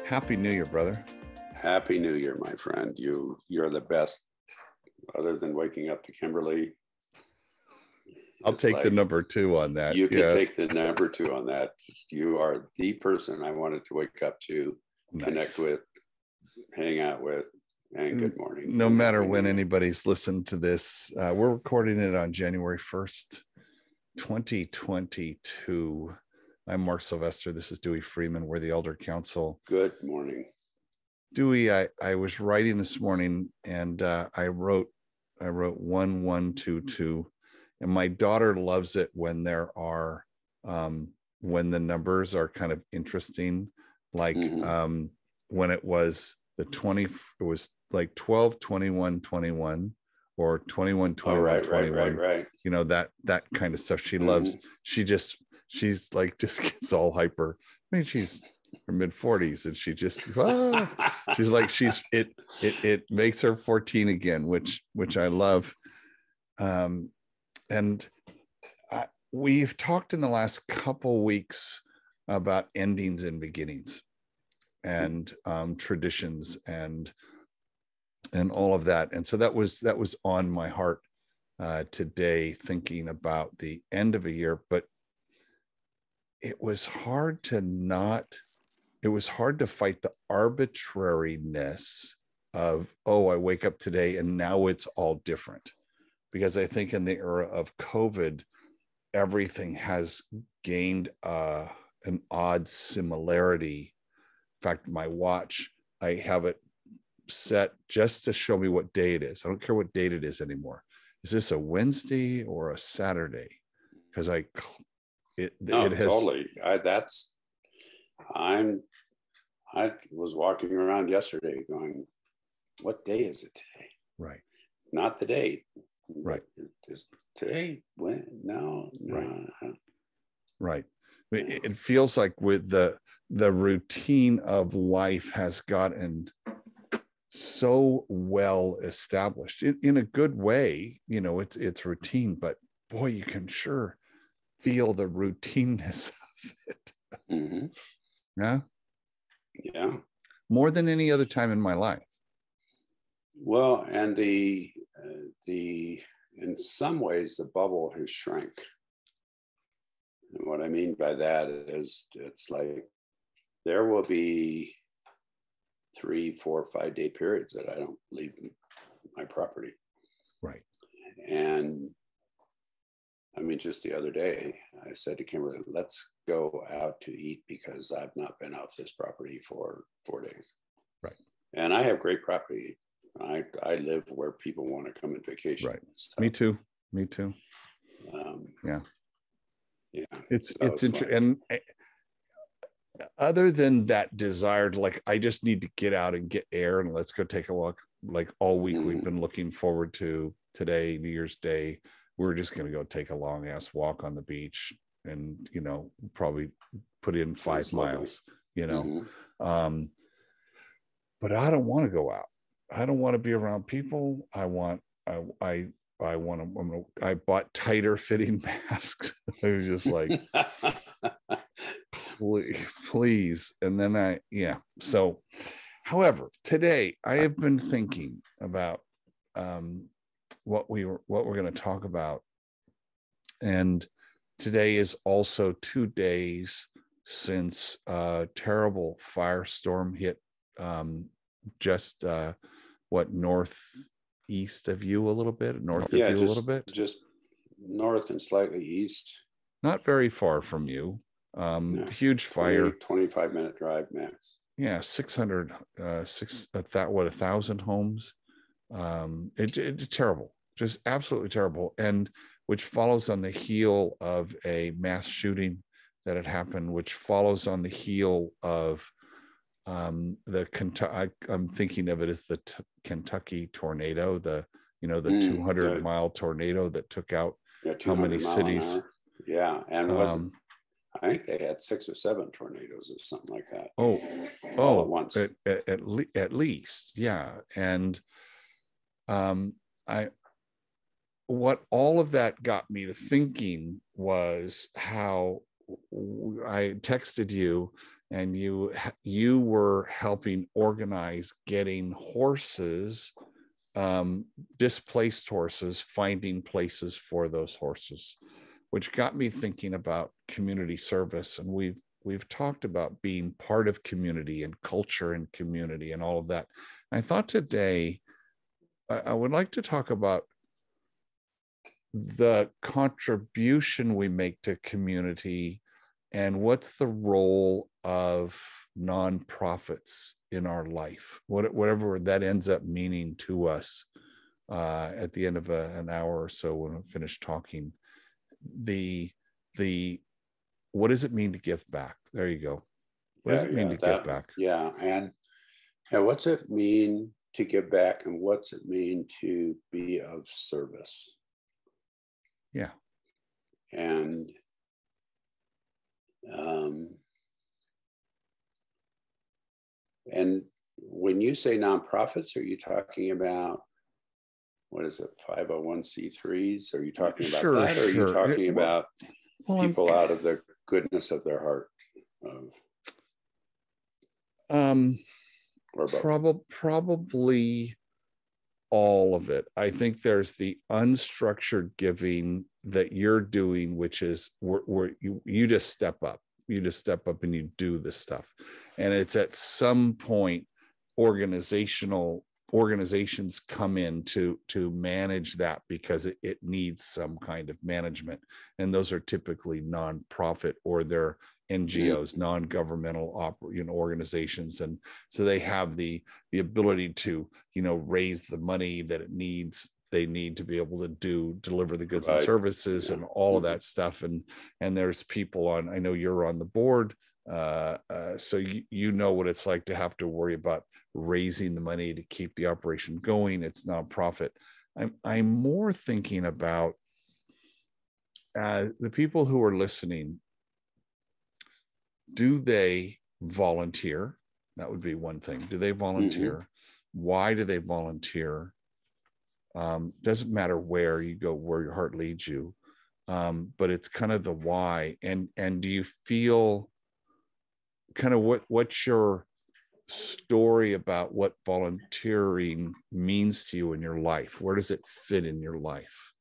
Happy New Year, brother. Happy New Year, my friend. You're the best, other than waking up to Kimberly. I'll take the number 2 on that. You can take the number 2 on that. You are the person I wanted to wake up to, connect with, hang out with, and good morning. No matter when anybody's listened to this, we're recording it on January 1st, 2022. I'm Mark Sylvester. This is Dewey Freeman. We're the Elder Council. Good morning. Dewey, I was writing this morning and I wrote 1122, and my daughter loves it when there are when the numbers are kind of interesting, like when it was the 20, it was like 12 21 21 or 21 21 21. Right. You know, that kind of stuff she loves. She's like just gets all hyper. I mean, she's her mid-40s and she just she's like it makes her 14 again, which I love. And we've talked in the last couple weeks about endings and beginnings and traditions and all of that, and so that was on my heart today, thinking about the end of a year. But it was hard to fight the arbitrariness of, I wake up today and now it's all different. Because I think in the era of COVID, everything has gained an odd similarity. In fact, my watch, I have it set just to show me what day it is. I don't care what date it is anymore. Is this a Wednesday or a Saturday? Because it has totally. I was walking around yesterday going, what day is it today? Right. Not the date. Right. Is today when? No. Right. It feels like with the routine of life has gotten so well established in a good way. You know, it's routine, but boy, you can sure feel the routineness of it. Yeah. More than any other time in my life. Well, and the in some ways the bubble has shrank. And what I mean by that is it's like there will be 3, 4, 5 day periods that I don't leave my property. Right. And I mean, just the other day, I said to Kimberly, let's go out to eat because I've not been off this property for 4 days. Right. And I have great property. I live where people want to come on vacation. Right. So, me too. Yeah. It's interesting. And other than that desire to, like, I just need to get out and get air and let's go take a walk. Like all week, we've been looking forward to today, New Year's Day. We're just going to go take a long ass walk on the beach and, you know, probably put in 5 miles, you know. But I don't want to go out. I don't want to be around people. I bought tighter fitting masks. I was just like, please. And then So, however, today I have been thinking about what we're going to talk about. And today is also 2 days since a terrible firestorm hit just northeast of you a little bit, just north and slightly east, not very far from you. Huge fire, 25-minute drive max. 1,000 homes. It's terrible, just absolutely terrible, and which follows on the heel of a mass shooting that had happened, which follows on the heel of I'm thinking of it as the Kentucky tornado, the 200-mile tornado that took out how many cities? Yeah, and I think they had 6 or 7 tornadoes or something like that. All at once. At least, yeah. And what all of that got me to thinking was how I texted you and you were helping organize getting horses, displaced horses, finding places for those horses, which got me thinking about community service. And we've talked about being part of community and culture and community and all of that. And I thought today I would like to talk about the contribution we make to community and what's the role of nonprofits in our life, whatever that ends up meaning to us at the end of an hour or so when we finish talking. The what does it mean to give back? There you go. What does it mean to give back? Yeah, and what's it mean to give back, and what's it mean to be of service? Yeah. And and when you say nonprofits, are you talking about, what is it, 501c3s? Are you talking about that? Or are you talking about people out of the goodness of their heart? Or both? Probably all of it. I think there's the unstructured giving that you're doing, which is where you just step up. You just step up and you do the stuff. And it's at some point organizations come in to manage that because it needs some kind of management. And those are typically nonprofit, or they're NGOs, non-governmental organizations. And so they have the ability to, raise the money that they need to be able to deliver the goods and services and all of that stuff. And there's people on, I know you're on the board. So you know what it's like to have to worry about raising the money to keep the operation going. It's nonprofit. I'm more thinking about the people who are listening. Do they volunteer? That would be one thing. Do they volunteer? Why do they volunteer? Doesn't matter where you go, where your heart leads you, but it's kind of the why. And do you feel kind of what's your story about what volunteering means to you in your life? Where does it fit in your life?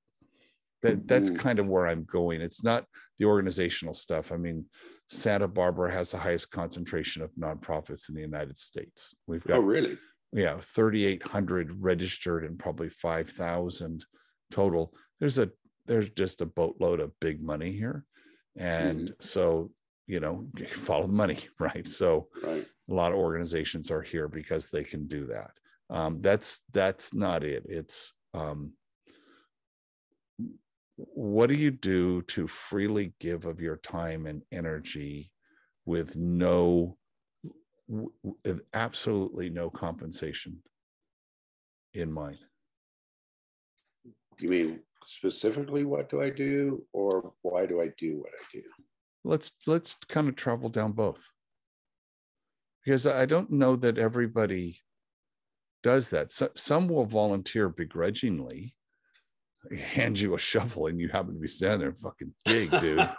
That's kind of where I'm going. It's not the organizational stuff. I mean, Santa Barbara has the highest concentration of nonprofits in the United States. We've got, 3,800 registered and probably 5,000 total. There's just a boatload of big money here. And so, follow the money, right? So a lot of organizations are here because they can do that. That's not it. It's, what do you do to freely give of your time and energy with absolutely no compensation in mind? You mean specifically what do I do, or why do I do what I do? Let's kind of travel down both, because I don't know that everybody does that. Some will volunteer begrudgingly, hand you a shovel and you happen to be standing there, fucking dig, dude.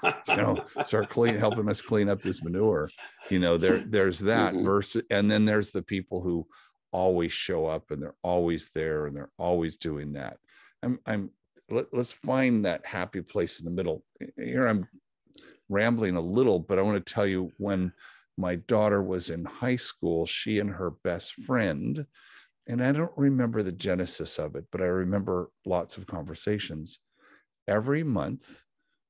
Start helping us clean up this manure. There's that versus, and then there's the people who always show up and they're always there and they're always doing that. Let's find that happy place in the middle. Here I'm rambling a little, but I want to tell you, when my daughter was in high school, she and her best friend, and I don't remember the genesis of it, but I remember lots of conversations. Every month,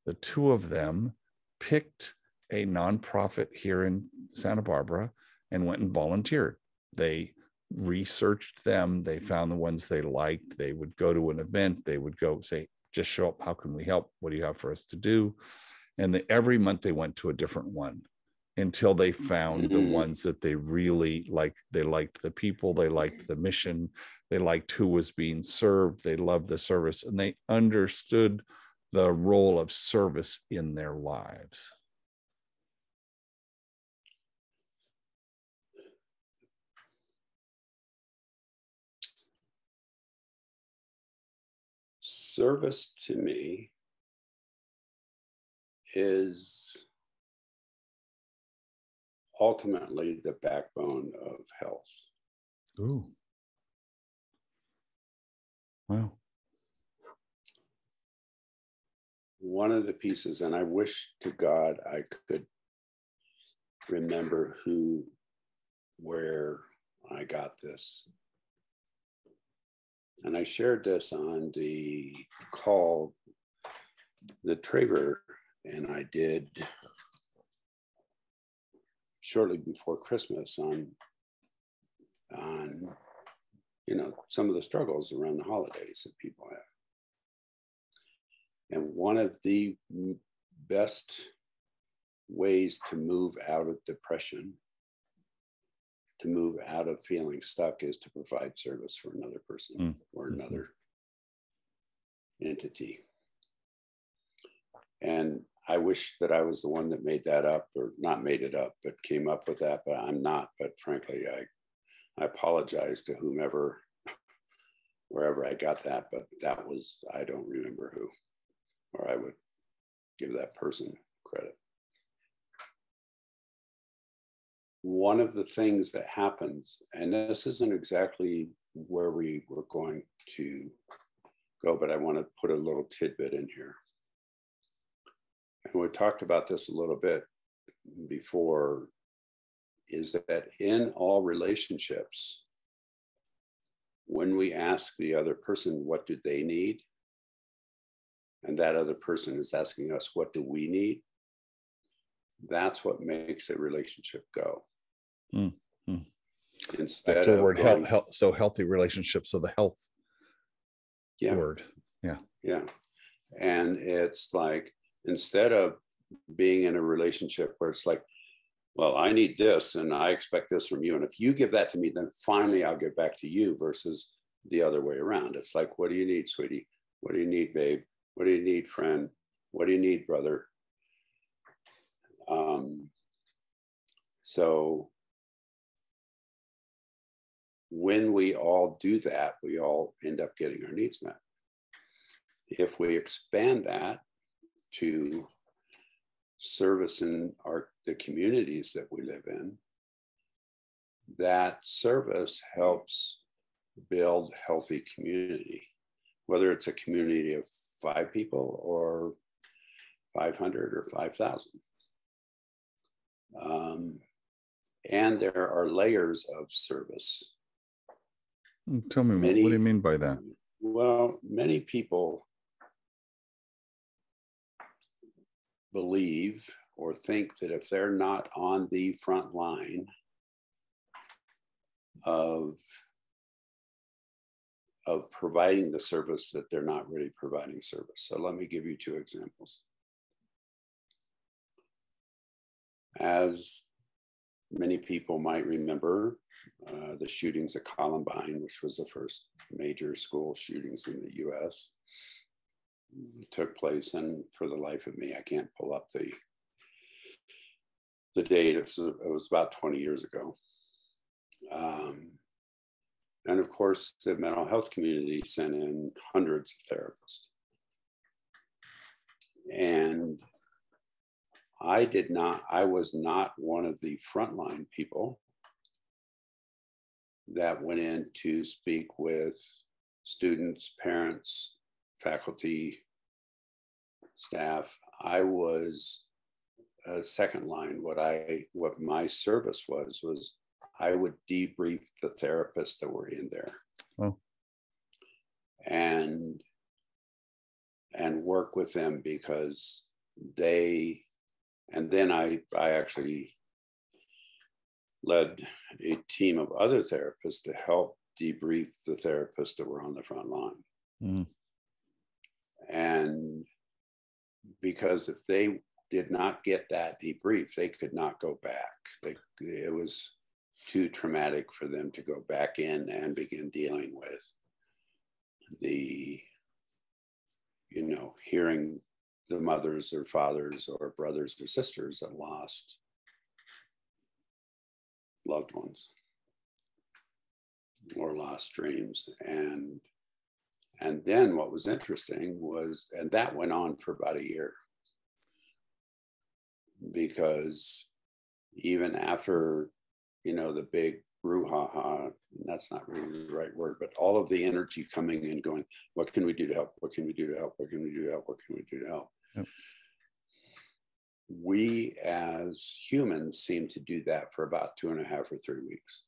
the two of them picked a nonprofit here in Santa Barbara and went and volunteered. They researched them. They found the ones they liked. They would go to an event. They would go say, just show up. How can we help? What do you have for us to do? And every month they went to a different one until they found the ones that they really liked. They liked the people. They liked the mission. They liked who was being served. They loved the service, and they understood the role of service in their lives. Service to me is ultimately the backbone of health. Ooh. Wow. One of the pieces, and I wish to God I could remember where I got this. And I shared this on the call that Traver and I did shortly before Christmas on some of the struggles around the holidays that people have. And one of the best ways to move out of depression, to move out of feeling stuck, is to provide service for another person or another entity. And I wish that I was the one that made that up, or not made it up, but came up with that, but I'm not. But frankly, I apologize to whomever, wherever I got that, but that was, I don't remember who, or I would give that person credit. One of the things that happens, and this isn't exactly where we were going to go, but I want to put a little tidbit in here. And we talked about this a little bit before, is that in all relationships, when we ask the other person, what do they need? And that other person is asking us, what do we need? That's what makes a relationship go. Mm-hmm. Instead Back to the of word going, health, so healthy relationships. So the health word. Yeah. And it's like, instead of being in a relationship where it's like, well, I need this and I expect this from you, and if you give that to me, then finally I'll give back to you, versus the other way around. It's like, what do you need, sweetie? What do you need, babe? What do you need, friend? What do you need, brother? So when we all do that, we all end up getting our needs met. If we expand that to service in the communities that we live in, that service helps build healthy community, whether it's a community of 5 people or 500 or 5,000. And there are layers of service. Tell me, what do you mean by that? Well, many people believe or think that if they're not on the front line of providing the service, that they're not really providing service. So let me give you 2 examples. As many people might remember, the shootings at Columbine, which was the first major school shootings in the US, took place. And for the life of me, I can't pull up the date. It was about 20 years ago. And of course, the mental health community sent in hundreds of therapists. And I was not one of the frontline people that went in to speak with students, parents, faculty, staff. I was a second line. What my service was I would debrief the therapists that were in there. Oh. And work with them, because and then I actually led a team of other therapists to help debrief the therapists that were on the front line. Mm. And because if they did not get that debrief, they could not go back. It was too traumatic for them to go back in and begin dealing with the, hearing the mothers or fathers or brothers or sisters that lost loved ones or lost dreams. And then what was interesting was, and that went on for about a year, because even after, the big brouhaha, that's not really the right word, but all of the energy coming in going, what can we do to help? What can we do to help? What can we do to help? What can we do to help? Yep. We as humans seem to do that for about 2.5 or 3 weeks.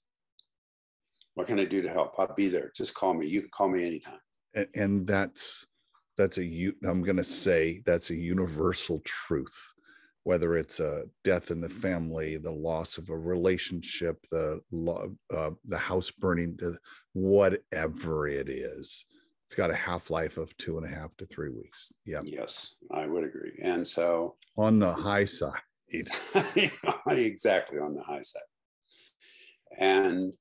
What can I do to help? I'll be there. Just call me. You can call me anytime. And I'm going to say that's a universal truth, whether it's a death in the family, the loss of a relationship, the house burning, whatever it is. It's got a half-life of 2.5 to 3 weeks. Yeah. Yes, I would agree. And so on the high side. Exactly, on the high side. And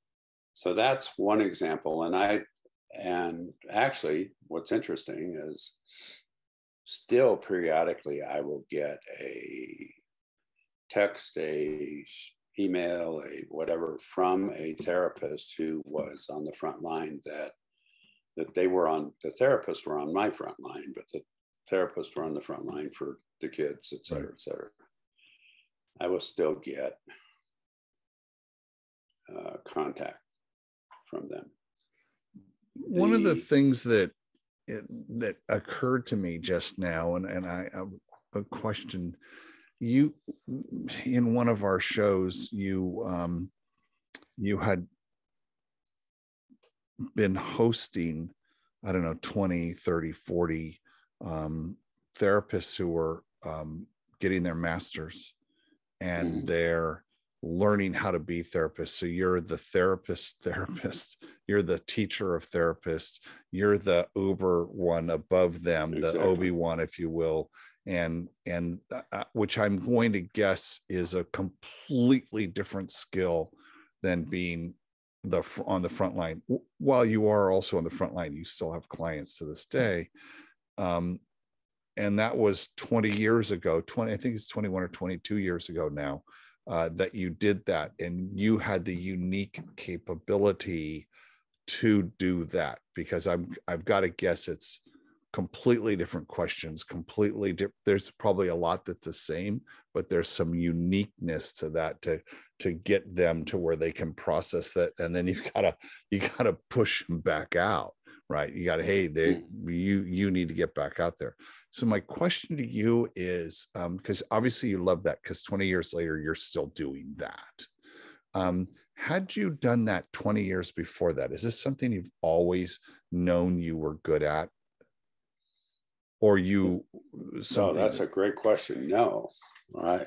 so that's one example. And actually what's interesting is still periodically I will get a text, a email, a whatever from a therapist who was on the front line that the therapists were on my front line, but the therapists were on the front line for the kids, et cetera, et cetera. I will still get contact from them. One of the things that occurred to me just now, and I a question, you in one of our shows, you had been hosting, I don't know, 20, 30, 40 therapists who were getting their masters, and they're learning how to be therapists. So you're the therapist, you're the teacher of therapists, you're the Uber one above them, exactly. The Obi-Wan, if you will, and which I'm going to guess is a completely different skill than being on the front line. While you are also on the front line, you still have clients to this day. And that was 20 years ago, I think it's 21 or 22 years ago now, that you did that. And you had the unique capability to do that, because I've got to guess it's completely different questions, completely different. There's probably a lot that's the same, but there's some uniqueness to that to get them to where they can process that. And then you gotta push them back out, right? You gotta, hey, you need to get back out there. So my question to you is, because obviously you love that, because 20 years later, you're still doing that. Had you done that 20 years before that? Is this something you've always known you were good at? Or you something? No, that's a great question. No, I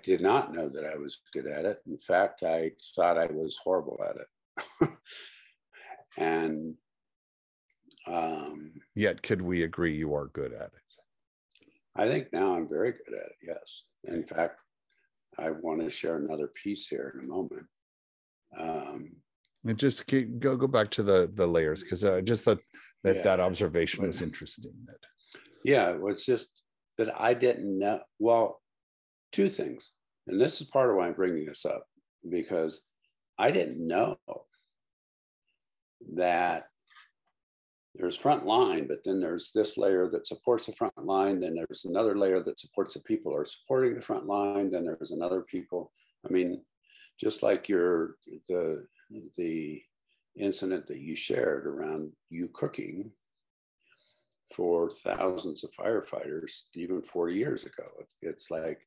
did not know that I was good at it. In fact, I thought I was horrible at it. And yet, could we agree you are good at it? I think now I'm very good at it, yes. In fact, I want to share another piece here in a moment. And just go back to the layers, because I just thought that observation was interesting. Yeah, it was just that I didn't know. Well, two things, and this is part of why I'm bringing this up, because I didn't know that there's front line, but then there's this layer that supports the front line. Then there's another layer that supports the people who are supporting the front line. Then there's another people. I mean, just like the incident that you shared around you cooking for thousands of firefighters, even 40 years ago. It's like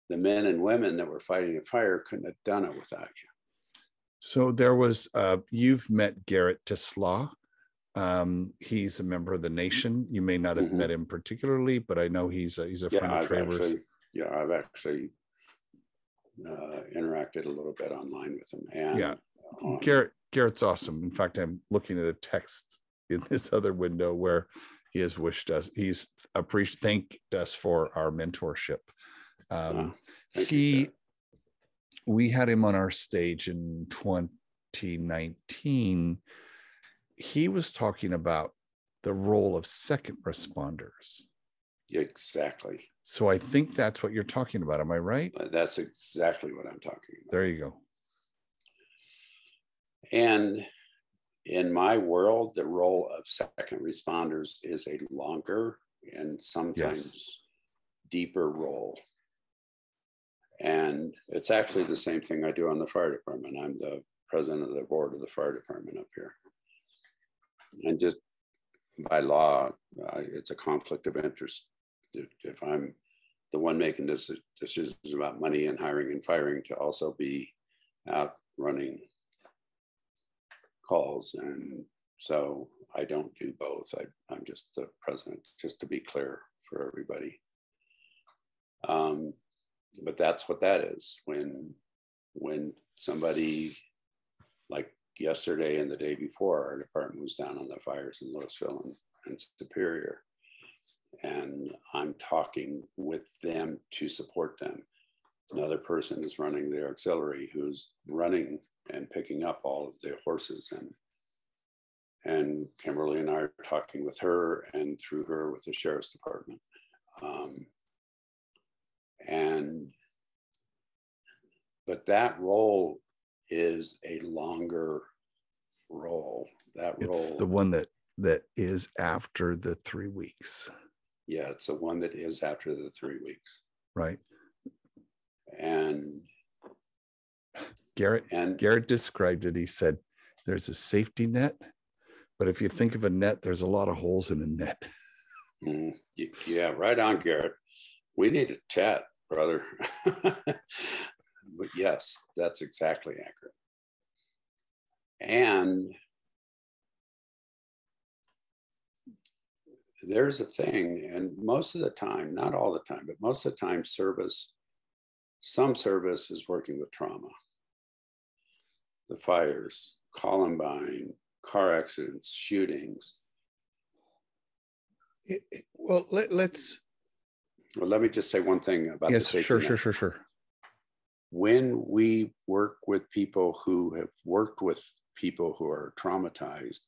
the men and women that were fighting a fire couldn't have done it without you. So there was, you've met Garrett Tesla. He's a member of the Nation. You may not have met him particularly, but I know he's a friend of Trevor's. I've actually interacted a little bit online with him. And Garrett's awesome. In fact, I'm looking at a text in this other window where he has wished us, thanked us for our mentorship. We had him on our stage in 2019. He was talking about the role of second responders. Exactly. So I think that's what you're talking about. Am I right? That's exactly what I'm talking about. There you go. And in my world, the role of second responders is a longer and sometimes deeper role. And it's actually the same thing I do on the fire department. I'm the president of the board of the fire department up here. And just by law, it's a conflict of interest. If I'm the one making decisions about money and hiring and firing, to also be out running calls. And so I don't do both. I'm just the president, just to be clear for everybody. But that's what that is. When somebody, like yesterday and the day before, our department was down on the fires in Louisville and Superior. And I'm talking with them to support them. Another person is running the auxiliary who's running and picking up all of the horses. And Kimberly and I are talking with her and through her with the sheriff's department. But that role is a longer role. It's the one that is after the 3 weeks. Yeah, it's the one that is after the 3 weeks. Right. And Garrett described it. He said, there's a safety net, but if you think of a net, there's a lot of holes in a net. Yeah, right on, Garrett. We need to chat, brother. But yes, that's exactly accurate. And there's a thing, and most of the time, not all the time, but most of the time, some service is working with trauma. The fires, Columbine, car accidents, shootings. Well, let me just say one thing about the safety net. Sure. When we work with people who have worked with people who are traumatized,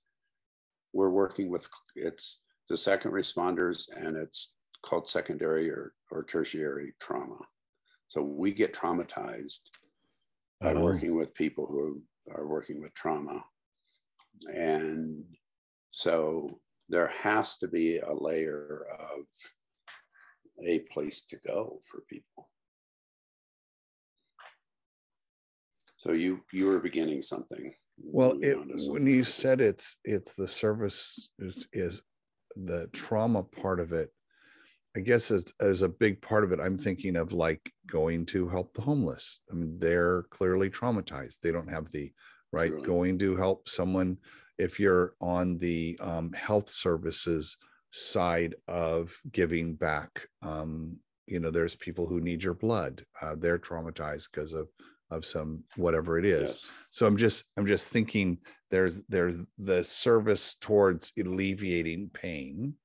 we're working with, it's the second responders, and it's called secondary or tertiary trauma. So we get traumatized by working with people who are working with trauma. And so there has to be a layer of a place to go for people. So you were beginning something. Well, when you said it's the service is the trauma part of it, I guess as a big part of it, I'm thinking of like going to help the homeless. I mean, they're clearly traumatized. They don't have the right. Truly. Going to help someone. If you're on the health services side of giving back, there's people who need your blood. They're traumatized because of some whatever it is. Yes. So I'm just thinking there's the service towards alleviating pain.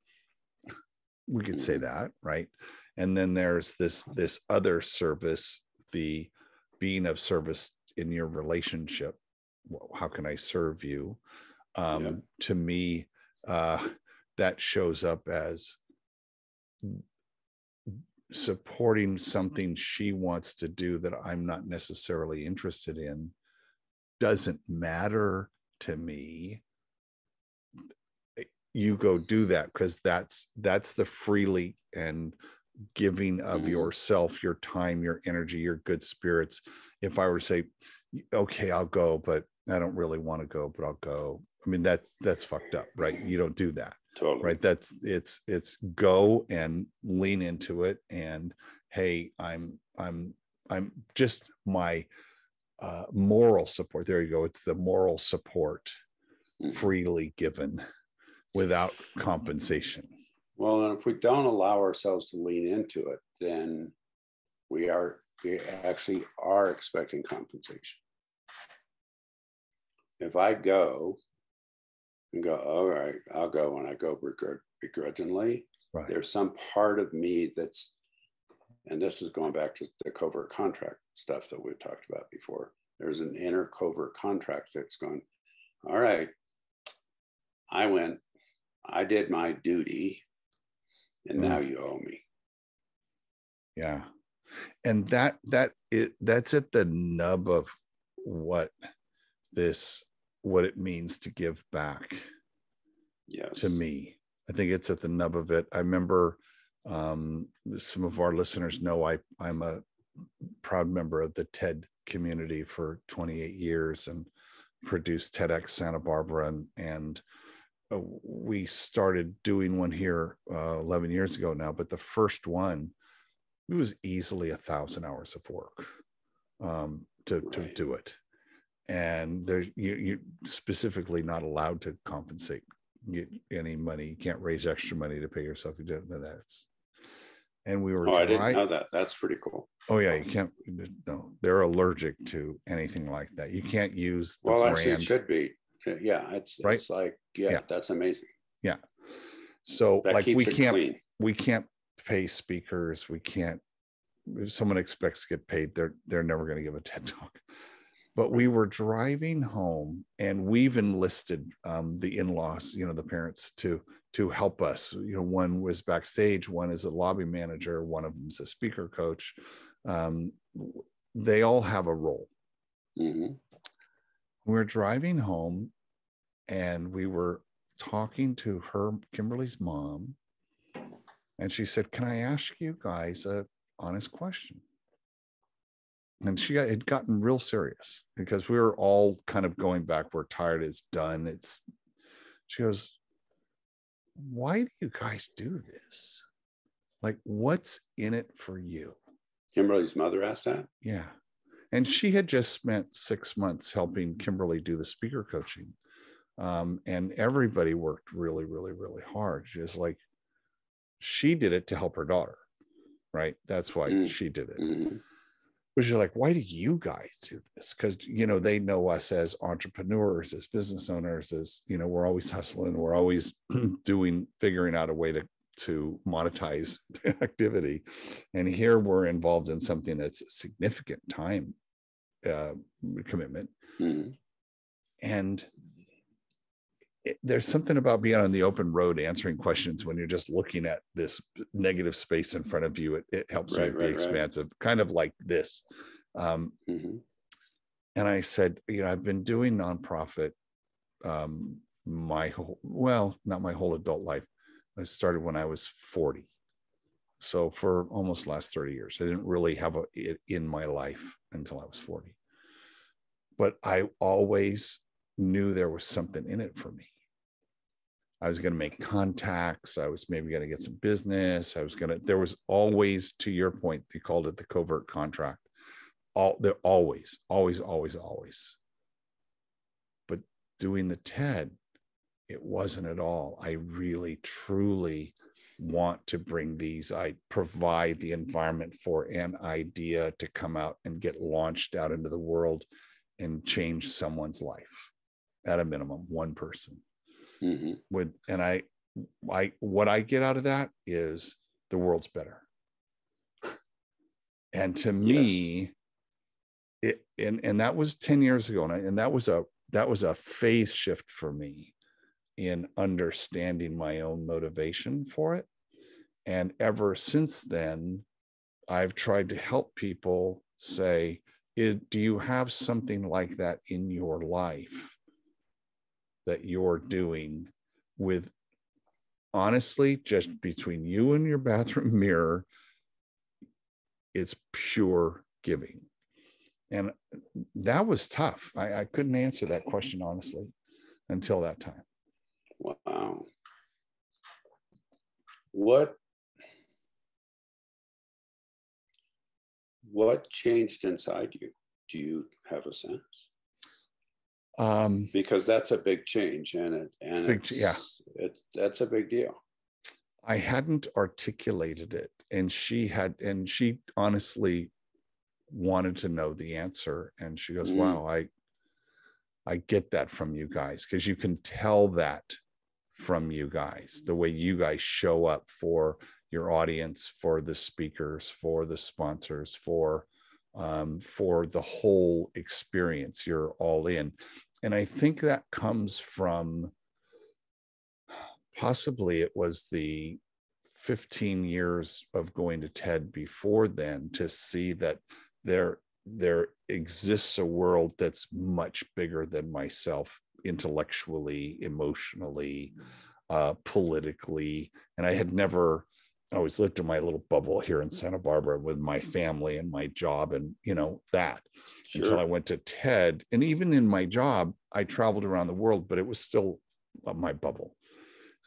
We could say that, right? And then there's this other service, the being of service in your relationship. How can I serve you? To me, that shows up as supporting something she wants to do that I'm not necessarily interested in. Doesn't matter to me. You go do that, because that's the freely and giving of yourself, your time, your energy, your good spirits. If I were to say, okay, I'll go, but I don't really want to go, but I'll go. I mean, that's fucked up, right? You don't do that. Totally. Right. It's go and lean into it. And hey, I'm just my moral support. There you go. It's the moral support freely given without compensation. Well, and if we don't allow ourselves to lean into it, then we actually are expecting compensation. If I go and go, all right, I'll go, when I go begrudgingly, right. There's some part of me that's, and this is going back to the covert contract stuff that we've talked about before. There's an inner covert contract that's going, all right, I went, I did my duty, and now you owe me. Yeah. And that's at the nub of what it means to give back. Yes. To me, I think it's at the nub of it. I remember some of our listeners know I'm a proud member of the TED community for 28 years and produced TEDx Santa Barbara. And we started doing one here 11 years ago now, but the first one, it was easily 1,000 hours of work to do it. And there, you specifically not allowed to compensate, get any money. You can't raise extra money to pay yourself. You don't know that. And we were. Oh, I didn't know that. That's pretty cool. Oh yeah, you can't. No, they're allergic to anything like that. You can't use the brand. Actually, it should be. Yeah, it's right. It's like yeah, that's amazing. Yeah. So that like we can't clean. We can't pay speakers. We can't. If someone expects to get paid, they're never going to give a TED talk. But we were driving home, and we've enlisted the in-laws, the parents, to help us. One was backstage, one is a lobby manager, one of them's a speaker coach. They all have a role. Mm-hmm. We were driving home, and we were talking to Kimberly's mom, and she said, "Can I ask you guys a honest question?" And she had gotten real serious because we were all kind of going back. We're tired. It's done. She goes, "Why do you guys do this? Like, what's in it for you?" Kimberly's mother asked that? Yeah. And she had just spent 6 months helping Kimberly do the speaker coaching. And everybody worked really, really, really hard. Just like she did it to help her daughter, right? That's why she did it. Mm-hmm. But you're like, why do you guys do this? Because, they know us as entrepreneurs, as business owners, as, we're always hustling. We're always figuring out a way to monetize activity. And here we're involved in something that's a significant time commitment. Mm-hmm. And there's something about being on the open road answering questions when you're just looking at this negative space in front of you. It helps you be expansive, kind of like this. Mm-hmm. And I said, I've been doing nonprofit not my whole adult life. I started when I was 40. So for almost last 30 years, I didn't really have it in my life until I was 40. But I always knew there was something in it for me. I was going to make contacts. I was maybe going to get some business. There was always, to your point, you called it the covert contract. Always. But doing the TED, it wasn't at all. I really, truly want to bring I provide the environment for an idea to come out and get launched out into the world and change someone's life at a minimum, one person. Mm-hmm. What I get out of that is the world's better. And to me, and that was 10 years ago. And that was a phase shift for me in understanding my own motivation for it. And ever since then, I've tried to help people say, do you have something like that in your life that you're doing with, honestly, just between you and your bathroom mirror, it's pure giving. And that was tough. I couldn't answer that question honestly until that time. Wow. What changed inside you? Do you have a sense? Because that's a big change, that's a big deal. I hadn't articulated it, and she honestly wanted to know the answer. And she goes, wow, I get that from you guys, because you can tell that from you guys, the way you guys show up for your audience, for the speakers, for the sponsors, for the whole experience. You're all in. And I think that comes from, possibly it was the 15 years of going to TED before then, to see that there exists a world that's much bigger than myself, intellectually, emotionally, politically. And I had never I always lived in my little bubble here in Santa Barbara with my family and my job and, that until I Sure. went to TED. And even in my job, I traveled around the world, but it was still my bubble.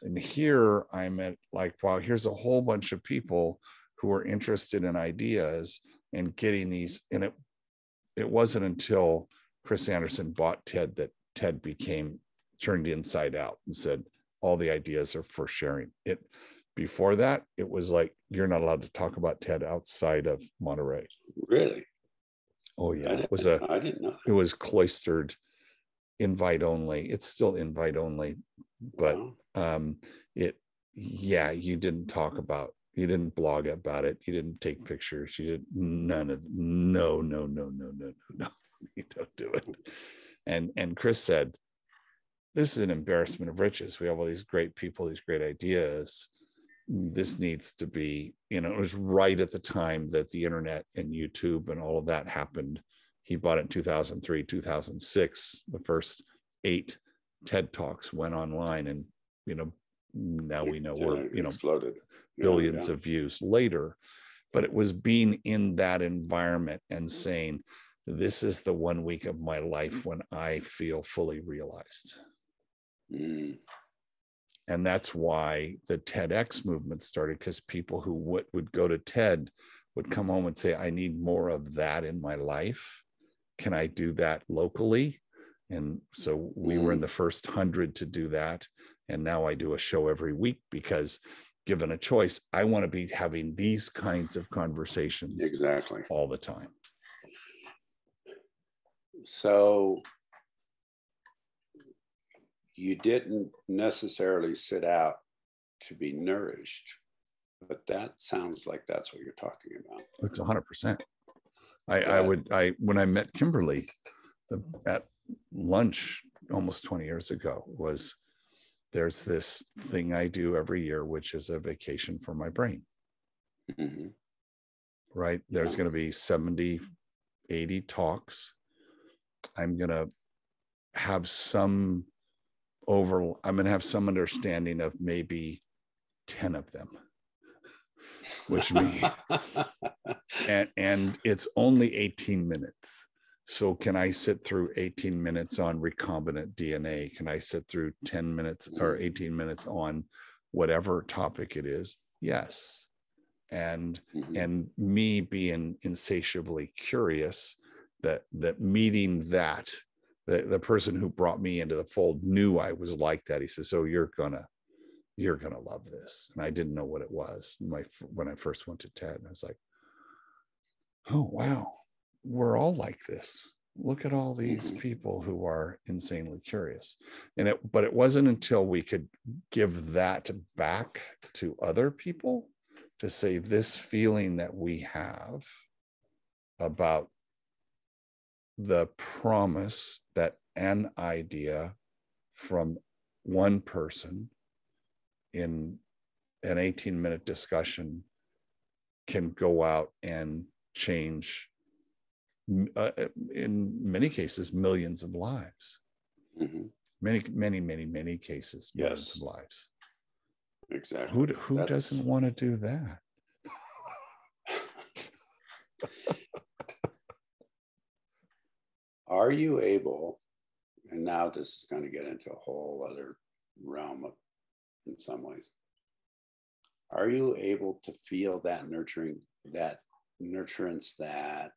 And here I'm at like, wow, here's a whole bunch of people who are interested in ideas and getting these. And it wasn't until Chris Anderson bought TED that TED turned inside out and said, all the ideas are for sharing. Before that, it was like, you're not allowed to talk about TED outside of Monterey. Really? Oh yeah. I didn't know It that. was cloistered, invite only. It's still invite only, but Wow. you didn't blog about it. You didn't take pictures. You did none of, no, no, no, no, no, no, no. You don't do it. And Chris said, this is an embarrassment of riches. We have all these great people, these great ideas. This needs to be, it was right at the time that the internet and YouTube and all of that happened. He bought it in 2003, 2006. The first 8 TED Talks went online, and, now we know we're, It exploded. billions of views later. But it was being in that environment and saying, this is the 1 week of my life when I feel fully realized. Mm. And that's why the TEDx movement started, because people who would go to TED would come home and say, I need more of that in my life. Can I do that locally? And so we were in the first 100 to do that. And now I do a show every week because, given a choice, I want to be having these kinds of conversations Exactly. all the time. So you didn't necessarily sit out to be nourished, but that sounds like that's what you're talking about. It's 100%. When I met Kimberly at lunch almost 20 years ago, there's this thing I do every year, which is a vacation for my brain. Mm-hmm. Right? There's going to be 70, 80 talks. I'm going to have some understanding of maybe 10 of them, which means, and it's only 18 minutes. So can I sit through 18 minutes on recombinant DNA? Can I sit through 10 minutes or 18 minutes on whatever topic it is? Yes. And me being insatiably curious, that meeting that the person who brought me into the fold knew I was like that. He says, "So you're gonna love this." And I didn't know what it was when I first went to TED. And I was like, "Oh wow, we're all like this. Look at all these people who are insanely curious." But it wasn't until we could give that back to other people to say, this feeling that we have about the promise that an idea from one person in an 18-minute discussion can go out and change, in many cases, millions of lives. Many, many, many, many cases, millions of lives. Exactly. Who doesn't want to do that? Are you able, and now this is going to get into a whole other realm in some ways, are you able to feel that nurturance, that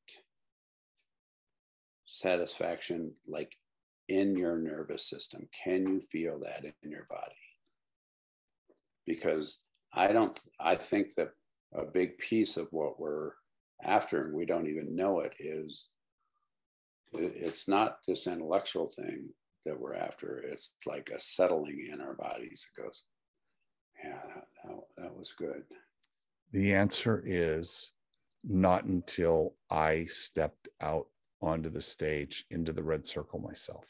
satisfaction, like in your nervous system? Can you feel that in your body? Because I think that a big piece of what we're after, and we don't even know it, is it's not this intellectual thing that we're after. It's like a settling in our bodies. It goes, yeah, that was good. The answer is not until I stepped out onto the stage into the red circle myself.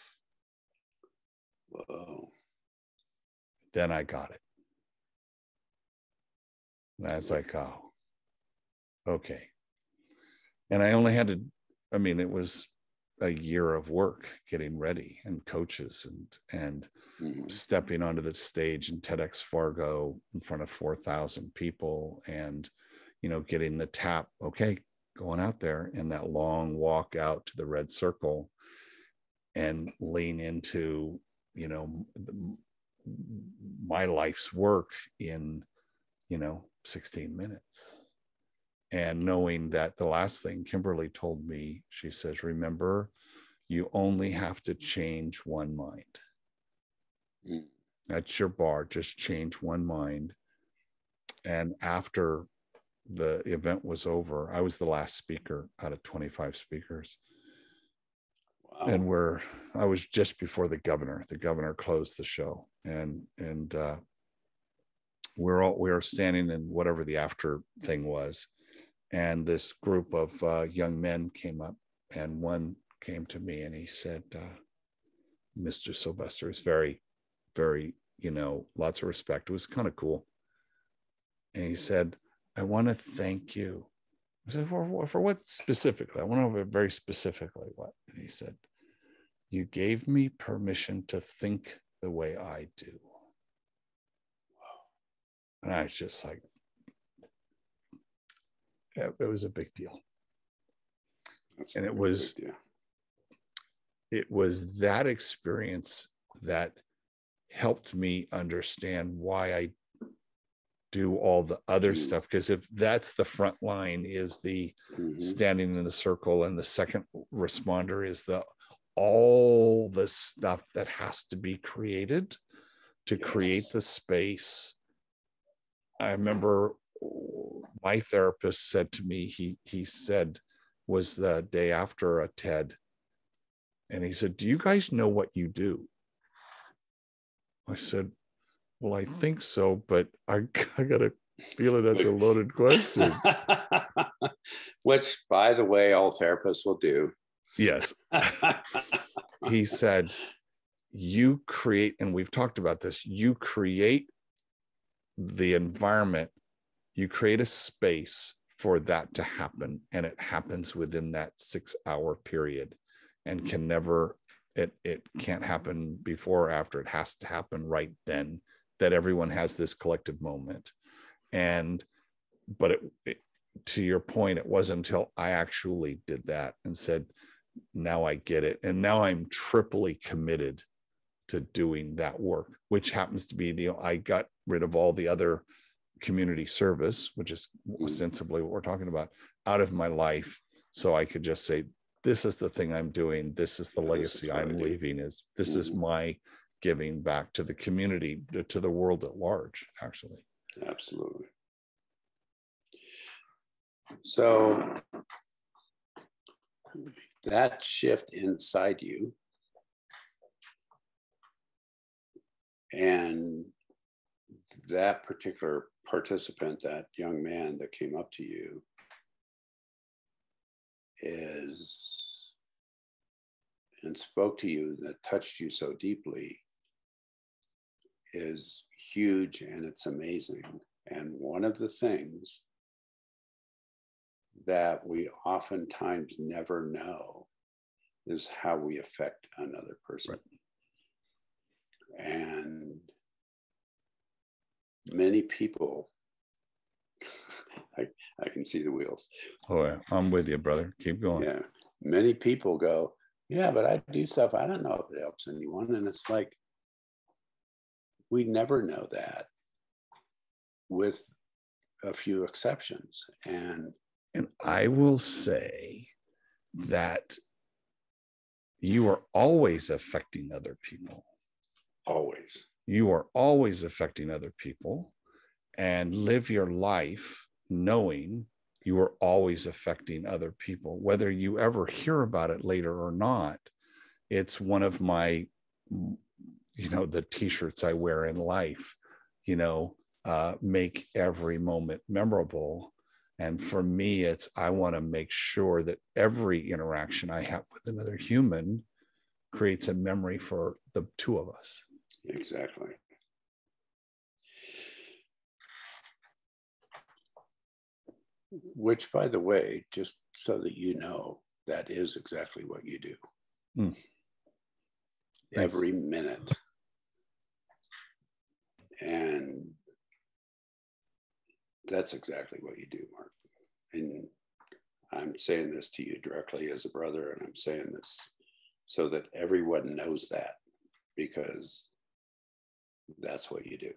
Whoa. Then I got it. That's like, oh, okay. And I only had to, it was a year of work getting ready, and coaches, and stepping onto the stage in TEDx Fargo in front of 4,000 people, and getting the tap, okay, going out there, and that long walk out to the red circle and lean into my life's work in 16 minutes. And knowing that the last thing Kimberly told me, she says, remember, you only have to change one mind. That's your bar. Just change one mind. And after the event was over, I was the last speaker out of 25 speakers. Wow. And I was just before the governor. The governor closed the show, and we were standing in whatever the after thing was. And this group of young men came up, and one came to me and he said, Mr. Sylvester, is very, very, lots of respect. It was kind of cool. And he said, I want to thank you. I said, for what specifically? I want to know very specifically what. And he said, you gave me permission to think the way I do. And I was just like, it was a big deal. And it was that experience that helped me understand why I do all the other stuff. Because if that's the front line, is the standing in the circle, and the second responder is all the stuff that has to be created to create the space. I remember my therapist said to me, he said, was the day after a TED, and he said, do you guys know what you do? I said, well, I think so, but I got to feel it as a loaded question. Which, by the way, all therapists will do. Yes. He said, you create, and we've talked about this, you create the environment, you create a space for that to happen, and it happens within that 6-hour period, and can never, it can't happen before or after. It has to happen right then, that everyone has this collective moment. But to your point, it wasn't until I actually did that and said, now I get it, and now I'm triply committed to doing that work, which happens to be I got rid of all the other community service, which is ostensibly what we're talking about, out of my life, so I could just say, this is the thing I'm doing, this is the legacy I'm leaving, this is my giving back to the community, to the world at large, actually. Absolutely. So that shift inside you, and that particular participant, that young man that came up to you, and spoke to you, that touched you so deeply, is huge, and it's amazing. And one of the things that we oftentimes never know is how we affect another person. Right. And many people, I can see the wheels. Oh, yeah. I'm with you, brother. Keep going. Yeah. Many people go, yeah, but I do stuff, I don't know if it helps anyone. And it's like, we never know that, with a few exceptions. And I will say that you are always affecting other people. Always. You are always affecting other people, and live your life knowing you are always affecting other people, whether you ever hear about it later or not. It's one of my, the t-shirts I wear in life, make every moment memorable. And for me, I want to make sure that every interaction I have with another human creates a memory for the two of us. Exactly. Which, by the way, just so that you know, that is exactly what you do. Mm. Every minute. And that's exactly what you do, Mark. And I'm saying this to you directly as a brother, and I'm saying this so that everyone knows that, because that's what you do.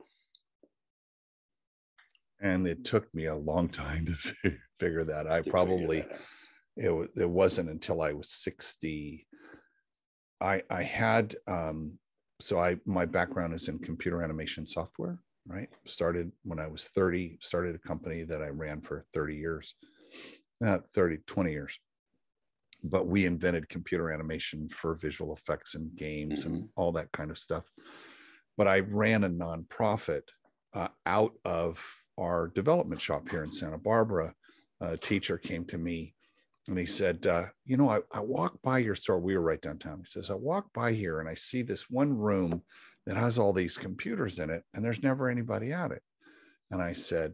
And it took me a long time to figure that. It wasn't until I was 60. I had, my background is in computer animation software, right? Started when I was 30, started a company that I ran for 30 years, 20 years. But we invented computer animation for visual effects and games and all that kind of stuff. But I ran a nonprofit out of our development shop here in Santa Barbara. A teacher came to me and he said, I walk by your store. We were right downtown. He says, I walk by here and I see this one room that has all these computers in it and there's never anybody at it. And I said,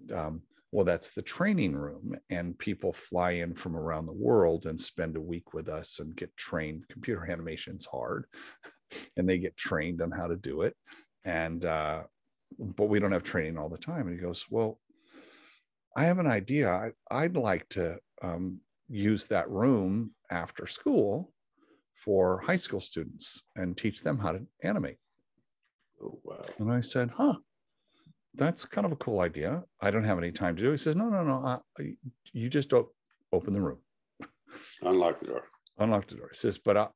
well, that's the training room. And people fly in from around the world and spend a week with us and get trained. Computer animation's hard and they get trained on how to do it. And, but we don't have training all the time. And he goes, well, I have an idea. I'd like to use that room after school for high school students and teach them how to animate. Oh, wow. And I said, that's kind of a cool idea. I don't have any time to do it. He says, no. You just don't open the room. Unlock the door. Unlock the door. He says, but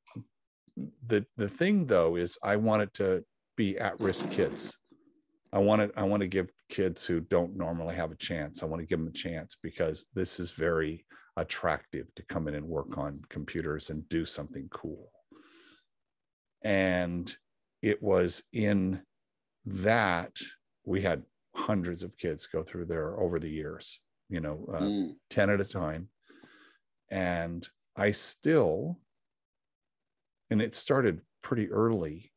the thing though is I want it to be at-risk kids. I want to give kids who don't normally have a chance. I want to give them a chance because this is very attractive to come in and work on computers and do something cool. And it was in that we had hundreds of kids go through there over the years, 10 at a time. And and it started pretty early.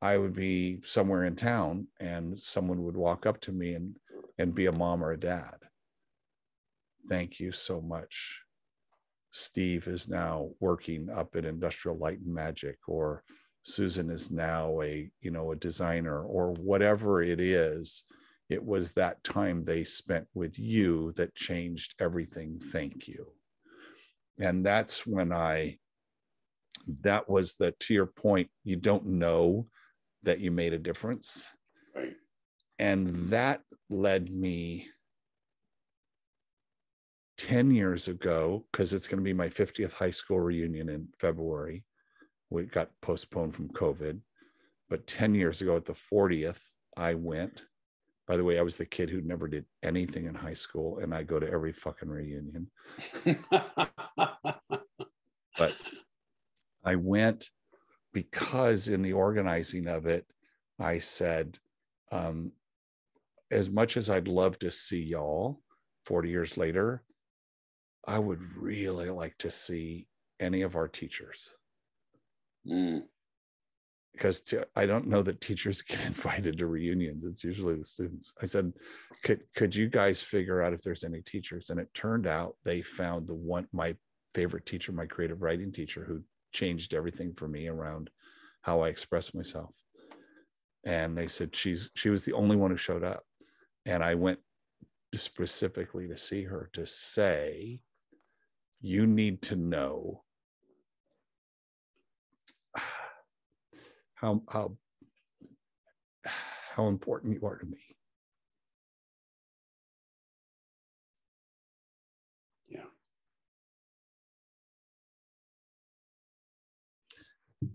I would be somewhere in town and someone would walk up to me and be a mom or a dad. Thank you so much. Steve is now working up at Industrial Light and Magic, or Susan is now a designer, or whatever it is. It was that time they spent with you that changed everything. Thank you. And that's when to your point, you don't know that you made a difference. Right. And that led me 10 years ago, because it's going to be my 50th high school reunion in February. We got postponed from COVID. But 10 years ago at the 40th, I went. By the way, I was the kid who never did anything in high school, and I go to every fucking reunion. But I went because in the organizing of it, I said, as much as I'd love to see y'all 40 years later, I would really like to see any of our teachers. Because I don't know that teachers get invited to reunions. It's usually the students. I said, could you guys figure out if there's any teachers? And it turned out they found my favorite teacher, my creative writing teacher, who changed everything for me around how I express myself. And they said she was the only one who showed up. And I went specifically to see her to say, you need to know how important you are to me. Yeah.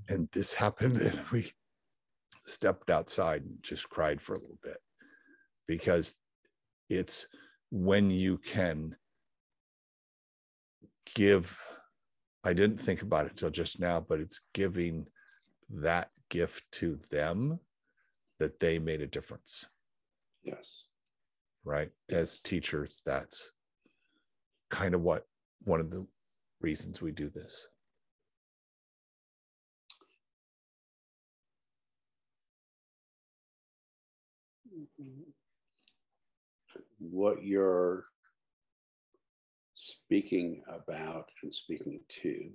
And this happened, and we stepped outside and just cried for a little bit, because it's when you can give. I didn't think about it till just now, but it's giving that gift to them that they made a difference. Yes. Right. As teachers, that's kind of one of the reasons we do this. What you're speaking about and speaking to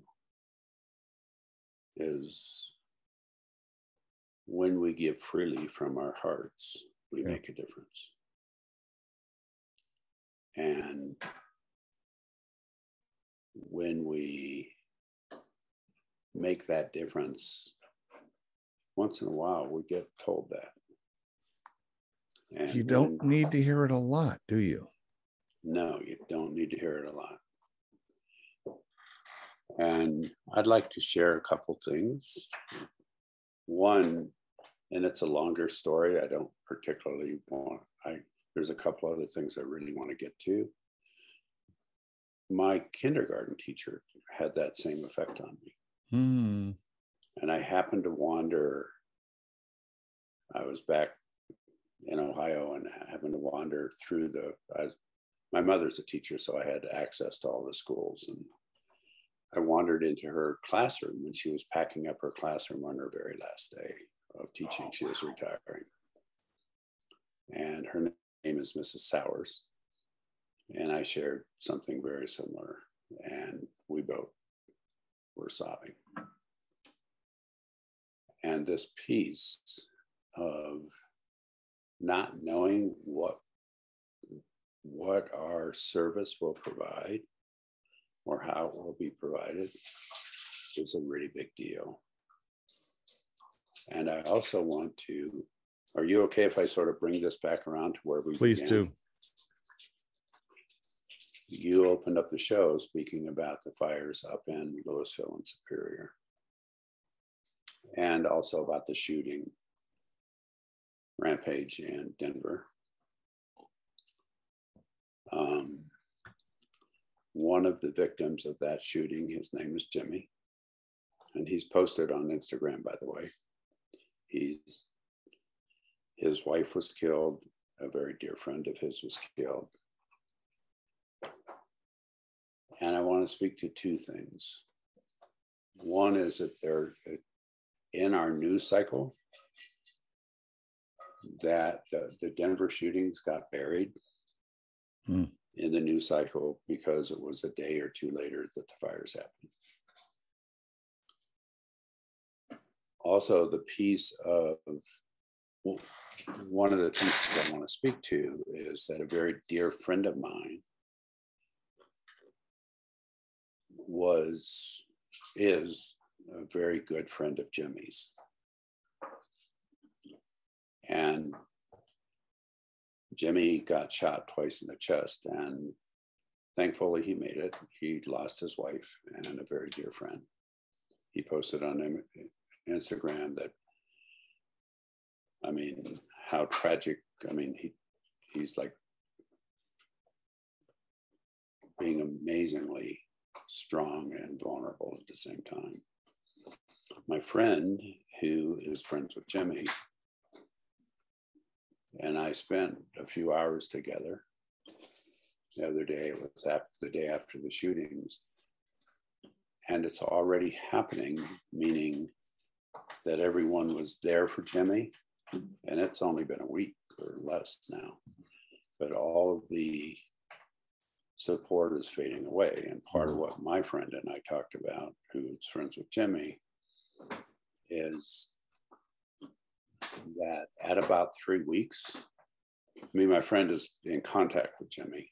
is when we give freely from our hearts, we make a difference. And when we make that difference, once in a while we get told that. And you don't need to hear it a lot, do you? No, you don't need to hear it a lot. And I'd like to share a couple things. One, and it's a longer story. I don't particularly want, there's a couple other things I really want to get to. My kindergarten teacher had that same effect on me. And I happened to wander. I was back in Ohio and I happened to wander through my mother's a teacher, so I had access to all the schools. And I wandered into her classroom when she was packing up her classroom on her very last day of teaching. She was retiring. And her name is Mrs. Sowers. And I shared something very similar. And we both were sobbing. And this piece of not knowing what our service will provide or how it will be provided is a really big deal. And I also want to, are you okay if I sort of bring this back around to where we Please began? do. You opened up the show speaking about the fires up in Louisville and Superior, and also about the shooting rampage in Denver. One of the victims of that shooting, his name is Jimmy, and he's posted on Instagram, by the way. His wife was killed, a very dear friend of his was killed. And I want to speak to two things. One is that they're in our news cycle, that the Denver shootings got buried in the news cycle because it was a day or two later that the fires happened. Also, the piece of, one of the pieces I want to speak to is that a very dear friend of mine is a very good friend of Jimmy's. And Jimmy got shot twice in the chest, and thankfully he made it. He lost his wife and a very dear friend. He posted on Instagram that, I mean, how tragic. I mean, he's like being amazingly strong and vulnerable at the same time. My friend, who is friends with Jimmy, and I spent a few hours together the other day. It was the day after the shootings. And it's already happening, meaning that everyone was there for Jimmy. And it's only been a week or less now. But all of the support is fading away. And part of what my friend and I talked about, who's friends with Jimmy, is that at about 3 weeks, my friend is in contact with Jimmy.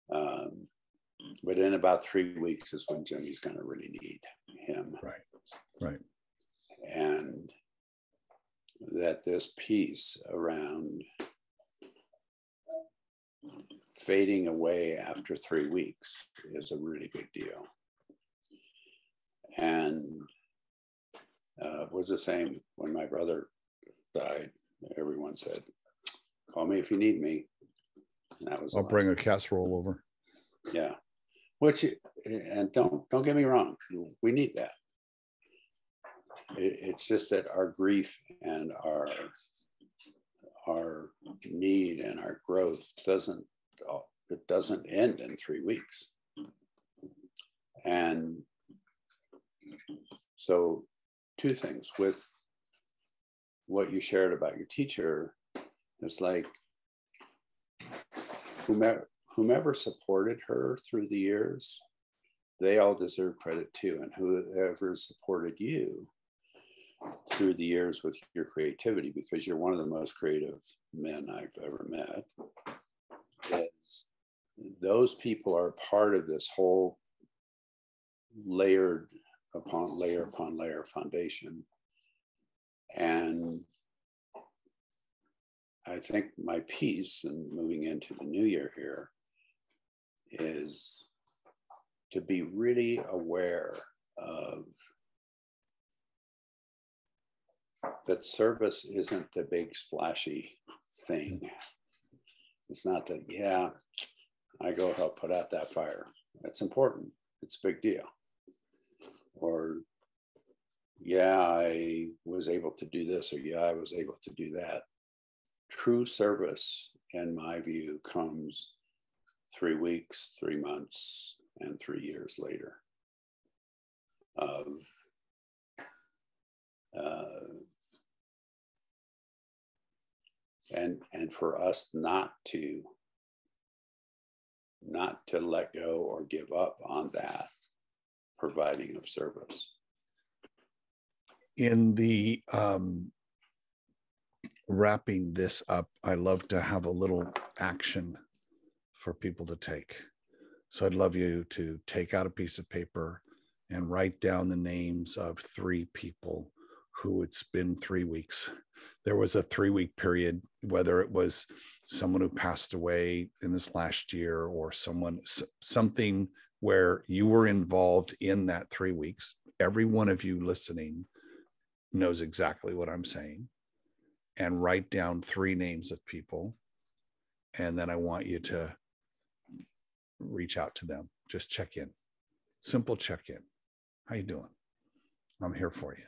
But in about 3 weeks is when Jimmy's going to really need him. Right. And that this piece around fading away after 3 weeks is a really big deal. And it was the same when my brother died. Everyone said, "Call me if you need me." And that was I'll bring a casserole over. Yeah. Which, and don't get me wrong, we need that. It's just that our grief and our need and our growth doesn't end in 3 weeks. And so, two things with what you shared about your teacher. It's like whomever supported her through the years, they all deserve credit too. And whoever supported you through the years with your creativity, because you're one of the most creative men I've ever met, is those people are part of this whole layered upon layer foundation. And I think my piece, and moving into the new year here, is to be really aware of that service isn't the big splashy thing. It's not that, yeah, I go help put out that fire. That's important. It's a big deal. Or, yeah, I was able to do this, or yeah, I was able to do that. True service, in my view, comes 3 weeks, 3 months, and 3 years later. And for us not to let go or give up on that providing of service. In the wrapping this up, I love to have a little action for people to take. So I'd love you to take out a piece of paper and write down the names of 3 people who it's been 3 weeks. There was a 3-week period, whether it was someone who passed away in this last year or something where you were involved in that 3 weeks. Every one of you listening knows exactly what I'm saying. And write down 3 names of people. And then I want you to reach out to them. Just check in. Simple check-in. How you doing? I'm here for you.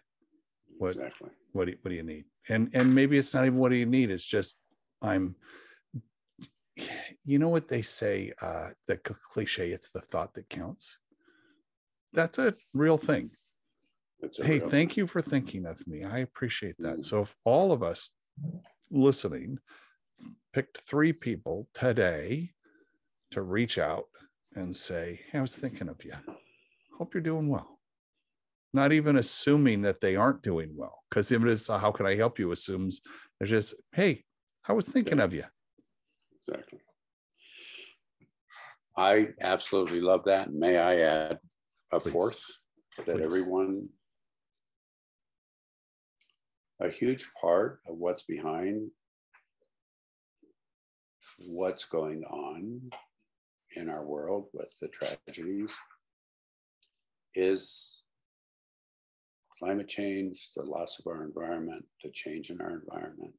Exactly. What do you need? And maybe it's not even what do you need. It's just you know what they say, the cliche, it's the thought that counts. That's a real thing. Hey, thank you for thinking of me. I appreciate that. Mm-hmm. So if all of us listening picked 3 people today to reach out and say, hey, I was thinking of you. Hope you're doing well. Not even assuming that they aren't doing well. Because even if how can I help you assumes they're just, hey, I was thinking of you. Exactly. I absolutely love that. May I add a fourth? That everyone, a huge part of what's behind what's going on in our world with the tragedies is climate change, the loss of our environment, the change in our environment.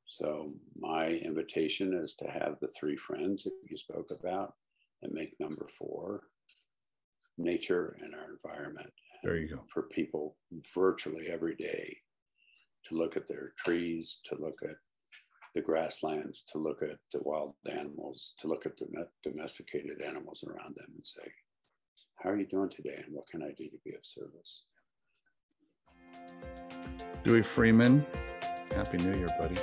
So my invitation is to have the 3 friends that you spoke about and make number 4, nature and our environment. There you go. For people virtually every day to look at their trees, to look at the grasslands, to look at the wild animals, to look at the domesticated animals around them and say, how are you doing today? And what can I do to be of service? Dewey Freeman, Happy New Year, buddy.